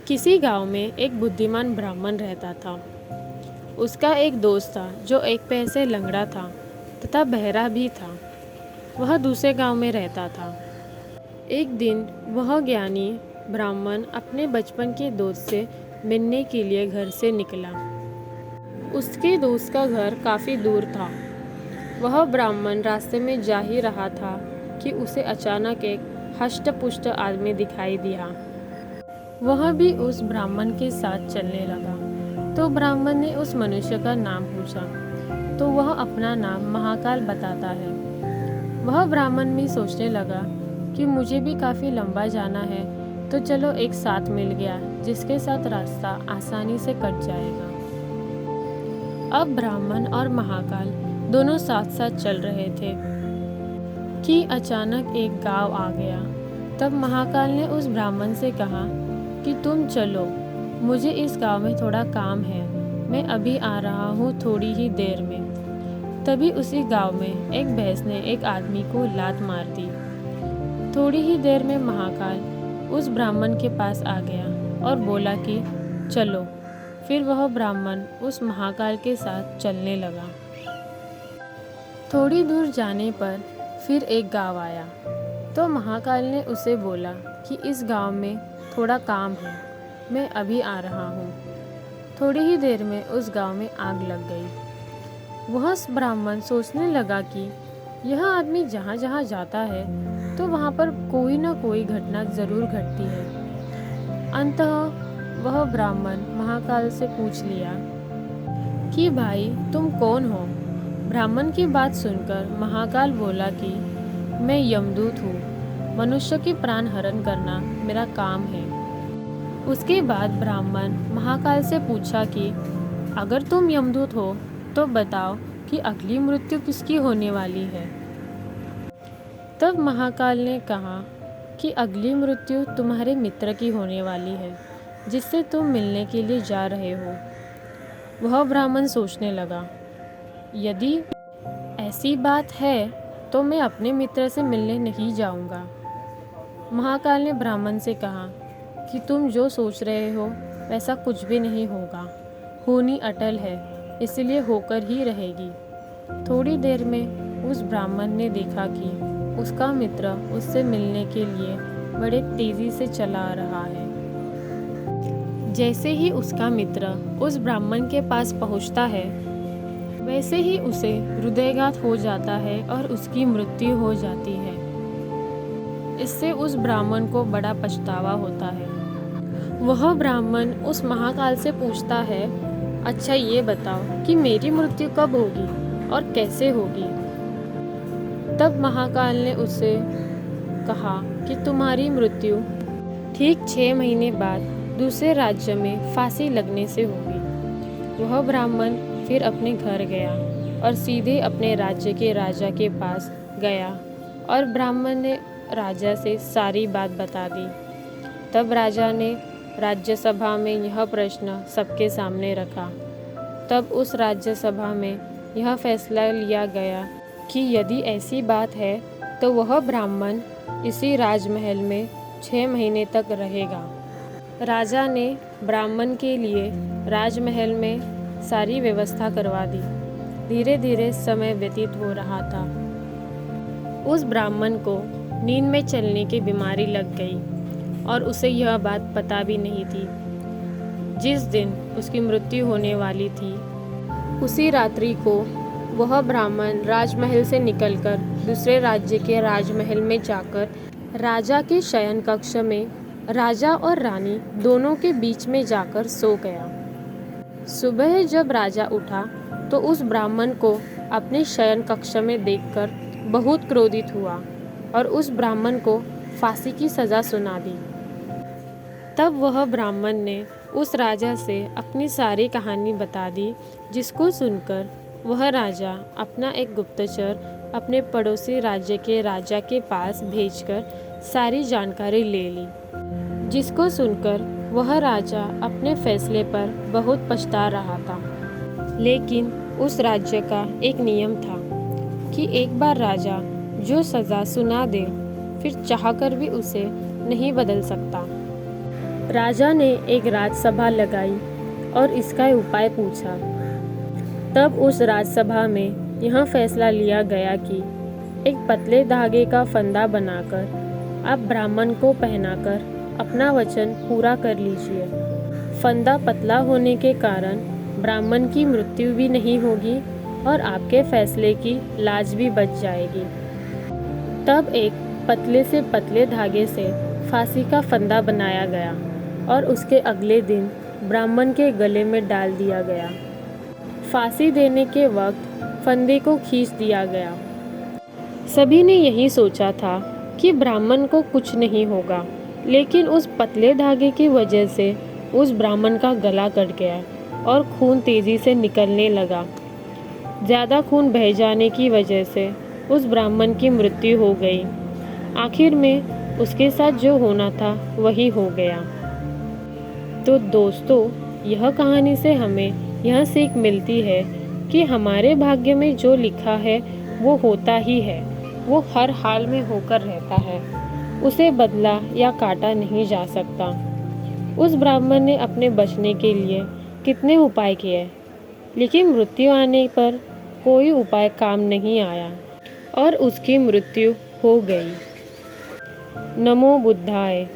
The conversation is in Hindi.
किसी गांव में एक बुद्धिमान ब्राह्मण रहता था। उसका एक दोस्त था जो एक पैर से लंगड़ा था तथा बहरा भी था। वह दूसरे गांव में रहता था। एक दिन वह ज्ञानी ब्राह्मण अपने बचपन के दोस्त से मिलने के लिए घर से निकला। उसके दोस्त का घर काफ़ी दूर था। वह ब्राह्मण रास्ते में जा ही रहा था कि उसे अचानक एक हष्ट-पुष्ट आदमी दिखाई दिया। वह भी उस ब्राह्मण के साथ चलने लगा। तो ब्राह्मण ने उस मनुष्य का नाम पूछा तो वह अपना नाम महाकाल बताता है। वह ब्राह्मण भी सोचने लगा कि मुझे भी काफ़ी लंबा जाना है, तो चलो एक साथ मिल गया जिसके साथ रास्ता आसानी से कट जाएगा। अब ब्राह्मण और महाकाल दोनों साथ साथ चल रहे थे कि अचानक एक गांव आ गया। तब महाकाल ने उस ब्राह्मण से कहा कि तुम चलो, मुझे इस गांव में थोड़ा काम है, मैं अभी आ रहा हूँ थोड़ी ही देर में। तभी उसी गांव में एक भैंस ने एक आदमी को लात मार दी। थोड़ी ही देर में महाकाल उस ब्राह्मण के पास आ गया और बोला कि चलो। फिर वह ब्राह्मण उस महाकाल के साथ चलने लगा। थोड़ी दूर जाने पर फिर एक गांव आया। तो महाकाल ने उसे बोला कि इस गांव में थोड़ा काम है, मैं अभी आ रहा हूँ। थोड़ी ही देर में उस गांव में आग लग गई। वह ब्राह्मण सोचने लगा कि यह आदमी जहाँ जहाँ जाता है तो वहाँ पर कोई ना कोई घटना ज़रूर घटती है। अंततः वह ब्राह्मण महाकाल से पूछ लिया कि भाई तुम कौन हो। ब्राह्मण की बात सुनकर महाकाल बोला कि मैं यमदूत हूँ, मनुष्य के प्राण हरण करना मेरा काम है। उसके बाद ब्राह्मण महाकाल से पूछा कि अगर तुम यमदूत हो तो बताओ कि अगली मृत्यु किसकी होने वाली है। तब महाकाल ने कहा कि अगली मृत्यु तुम्हारे मित्र की होने वाली है जिससे तुम मिलने के लिए जा रहे हो। वह ब्राह्मण सोचने लगा, यदि ऐसी बात है तो मैं अपने मित्र से मिलने नहीं जाऊंगा। महाकाल ने ब्राह्मण से कहा कि तुम जो सोच रहे हो वैसा कुछ भी नहीं होगा, होनी अटल है, इसलिए होकर ही रहेगी। थोड़ी देर में उस ब्राह्मण ने देखा कि उसका मित्र उससे मिलने के लिए बड़े तेजी से चला आ रहा है। जैसे ही उसका मित्र उस ब्राह्मण के पास पहुंचता है, वैसे ही उसे हृदयघात हो जाता है और उसकी मृत्यु हो जाती है। इससे उस ब्राह्मण को बड़ा पछतावा होता है। वह ब्राह्मण उस महाकाल से पूछता है, अच्छा ये बताओ कि मेरी मृत्यु कब होगी और कैसे होगी। तब महाकाल ने उससे कहा कि तुम्हारी मृत्यु ठीक 6 महीने बाद दूसरे राज्य में फांसी लगने से होगी। वह ब्राह्मण फिर अपने घर गया और सीधे अपने राज्य के राजा के पास गया और ब्राह्मण ने राजा से सारी बात बता दी। तब राजा ने राज्यसभा में यह प्रश्न सबके सामने रखा। तब उस राज्यसभा में यह फैसला लिया गया कि यदि ऐसी बात है तो वह ब्राह्मण इसी राजमहल में 6 महीने तक रहेगा। राजा ने ब्राह्मण के लिए राजमहल में सारी व्यवस्था करवा दी। धीरे धीरे समय व्यतीत हो रहा था। उस ब्राह्मण को नींद में चलने की बीमारी लग गई और उसे यह बात पता भी नहीं थी। जिस दिन उसकी मृत्यु होने वाली थी, उसी रात्रि को वह ब्राह्मण राजमहल से निकलकर दूसरे राज्य के राजमहल में जाकर राजा के शयन कक्ष में राजा और रानी दोनों के बीच में जाकर सो गया। सुबह जब राजा उठा तो उस ब्राह्मण को अपने शयन कक्ष में देखकर बहुत क्रोधित हुआ और उस ब्राह्मण को फांसी की सज़ा सुना दी। तब वह ब्राह्मण ने उस राजा से अपनी सारी कहानी बता दी, जिसको सुनकर वह राजा अपना एक गुप्तचर अपने पड़ोसी राज्य के राजा के पास भेजकर सारी जानकारी ले ली। जिसको सुनकर वह राजा अपने फैसले पर बहुत पछता रहा था। लेकिन उस राज्य का एक नियम था कि एक बार राजा जो सज़ा सुना दे फिर चाहकर भी उसे नहीं बदल सकता। राजा ने एक राजसभा लगाई और इसका उपाय पूछा। तब उस राजसभा में यह फैसला लिया गया कि एक पतले धागे का फंदा बनाकर आप ब्राह्मण को पहनाकर अपना वचन पूरा कर लीजिए। फंदा पतला होने के कारण ब्राह्मण की मृत्यु भी नहीं होगी और आपके फैसले की लाज भी बच जाएगी। तब एक पतले से पतले धागे से फांसी का फंदा बनाया गया और उसके अगले दिन ब्राह्मण के गले में डाल दिया गया। फांसी देने के वक्त फंदे को खींच दिया गया। सभी ने यही सोचा था कि ब्राह्मण को कुछ नहीं होगा, लेकिन उस पतले धागे की वजह से उस ब्राह्मण का गला कट गया और खून तेजी से निकलने लगा। ज़्यादा खून बह जाने की वजह से उस ब्राह्मण की मृत्यु हो गई। आखिर में उसके साथ जो होना था वही हो गया। तो दोस्तों, यह कहानी से हमें यह सीख मिलती है कि हमारे भाग्य में जो लिखा है वो होता ही है, वो हर हाल में होकर रहता है, उसे बदला या काटा नहीं जा सकता। उस ब्राह्मण ने अपने बचने के लिए कितने उपाय किए, लेकिन मृत्यु आने पर कोई उपाय काम नहीं आया और उसकी मृत्यु हो गई। नमो बुद्धाय।